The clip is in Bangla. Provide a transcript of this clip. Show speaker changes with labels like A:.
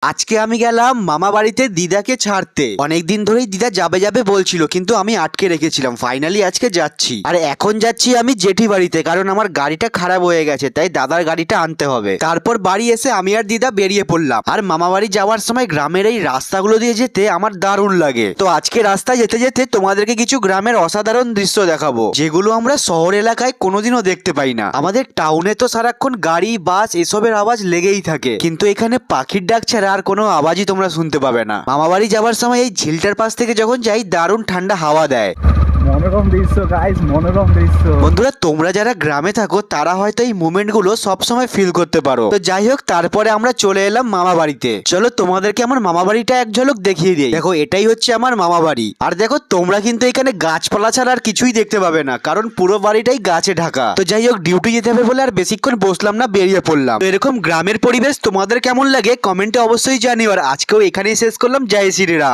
A: আজকে আমি গেলাম মামা বাড়িতে দিদাকে ছাড়তে। অনেকদিন ধরেই দিদা যাবে যাবে বলছিল, কিন্তু আমি আটকে রেখেছিলাম। ফাইনালি আজকে যাচ্ছি। আর এখন যাচ্ছি আমি জেঠি বাড়িতে, কারণ আমার গাড়িটা খারাপ হয়ে গেছে, তাই দাদার গাড়িটা আনতে হবে। তারপর বাড়ি এসে আমি আর দিদা বেরিয়ে পড়লাম। আর মামা বাড়ি যাওয়ার সময় গ্রামের এই রাস্তাগুলো দিয়ে যেতে আমার দারুণ লাগে। তো আজকে রাস্তায় যেতে যেতে তোমাদেরকে কিছু গ্রামের অসাধারণ দৃশ্য দেখাবো, যেগুলো আমরা শহর এলাকায় কোনোদিনও দেখতে পাই না। আমাদের টাউনে তো সারাক্ষণ গাড়ি, বাস এসবের আওয়াজ লেগেই থাকে, কিন্তু এখানে পাখির ডাক ছাড়া আর কোনো আওয়াজই তোমরা শুনতে পাবে না। মামা বাড়ি যাওয়ার সময় এই ঝিলটার পাশ থেকে যখন যাই, দারুণ ঠান্ডা হাওয়া দেয়।
B: মনোরম দৃশ্য গাইস, মনোরম দৃশ্য।
A: বন্ধুরা, তোমরা যারা গ্রামে থাকো তারা হয়তো এই মুভমেন্ট গুলো সবসময় ফিল করতে পারো। তো যাই হোক, তারপরে আমরা চলে এলাম মামা বাড়িতে। চলো তোমাদেরকে আমার মামা বাড়িটা এক ঝলক দেখিয়ে দিই। দেখো, এটাই হচ্ছে আমার মামা বাড়ি। আর দেখো, তোমরা কিন্তু এখানে গাছপালা ছাড়া আর কিছুই দেখতে পাবে না, কারণ পুরো বাড়িটাই গাছে ঢাকা। তো যাই হোক, ডিউটি যেতে হবে বলে আর বেশিক্ষণ বসলাম না, বেরিয়ে পড়লাম। তো এরকম গ্রামের পরিবেশ তোমাদের কেমন লাগে কমেন্টে অবশ্যই জানিও। আর আজকেও এখানেই শেষ করলাম। জয় শ্রীরাম।